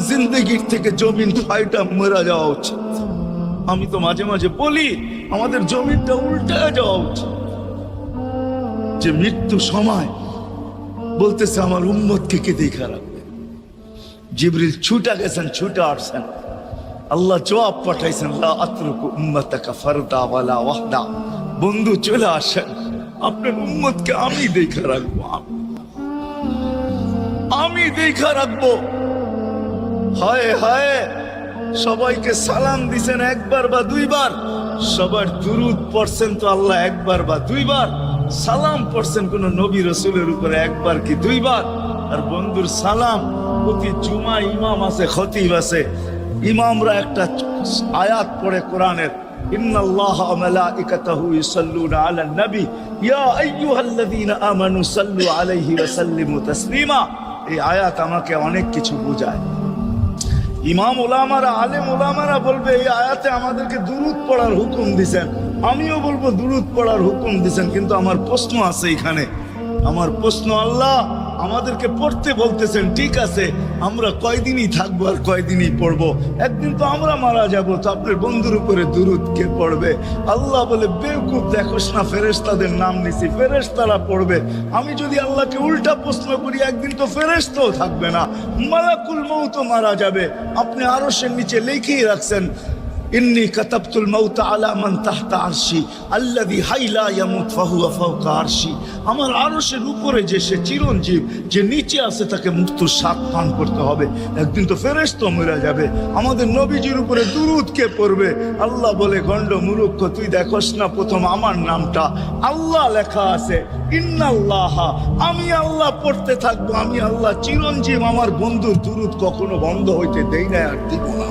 জিন্দগির থেকে জমিন ফাইটা মরা যাওয়া উচিত। আমি তো মাঝে মাঝে বলি আমাদের জমিনটা উল্টা যাওয়া উচিত, যে মৃত্যু সময় বলতেছে আমার উম্মতকে কে দেখা রাখবে। জিবরিল ছুটা গেছেন, ছুটা আসছেন, আল্লাহ জবাব পাঠাইছেন, লা আতরুকু উম্মাতাকা ফারদা ওয়ালা ওয়াহদা। বন্ধু চলে আসেন, আপনার উম্মতকে আমি দেখা রাখবো, আমি দেখা রাখবো। হায় হায়, সবাইকে সালাম দিছেন একবার বা দুইবার, সবার দুরুদ পড়ছেন তো আল্লাহ একবার বা দুইবার, সালাম পড়ছেন কোন নবী রসুলের উপরে একবার কি দুইবার। আর বন্ধুর সালাম প্রতি জুমা ইমাম আছে, খতিব আছে, ইমামরা একটা আয়াত পড়ে কোরআনের, ইন্নাল্লাহা ওয়া মালাইকাতাহু ইউসাল্লুনা আলান নবী ইয়া আইয়ুহাল্লাযীনা আমানু সাল্লু আলাইহি ওয়া সাল্লিমু তাসলিমা। এই আয়াত আমাকে অনেক কিছু বোঝায়। ইমাম ওলামারা, আলেম ওলামারা বলবে এই আয়াতে আমাদেরকে দুরূদ পড়ার হুকুম দিছেন, আমিও বলবো দুরূদ পড়ার হুকুম দিছেন। কিন্তু আমার প্রশ্ন আছে এখানে, আমার প্রশ্ন, আল্লাহ আমাদেরকে পড়তে বলতেছেন, ঠিক আছে, আমরা কয়দিনই থাকবো আর কয়দিনই পড়বো, একদিন তো আমরা মারা যাবো, তো আপনার বন্ধুর উপরে দুরূদ কে পড়বে? আল্লাহ বলে, বেওকুফ, দেখোস না ফেরেশতাদের নাম নিছি, ফেরেশতারা পড়বে। আমি যদি আল্লাহকে উল্টা প্রশ্ন করি, একদিন তো ফেরেশতাও থাকবে না, মালাকুল মউতও মারা যাবে। আপনি আরশের নিচে লিখেই রাখছেন, ইন্নী কাতাবতুল মাউতা আলা মান তাহতা আরশি আল্লাযী হাইলা ইয়ামুত ফাহুয়া ফাওকা আরশি। আমার আরশের উপরে যে সে চিরঞ্জীব, যে নিচে আছে তাকে মৃত্যুর স্বাদ পান করতে হবে, একদিন তো ফেরেশতা মরে যাবে। আমাদের নবীজির উপরে দুরূদ কে পড়বে? আল্লাহ বলে, গন্ড মূর্খ, তুই দেখোস না প্রথম আমার নামটা আল্লাহ লেখা আছে, ইন্নাল্লাহা, আমি আল্লাহ পড়তে থাকবো, আমি আল্লাহ চিরঞ্জীব, আমার বন্ধুর দুরূদ কখনো বন্ধ হইতে দেই না আর দিব না।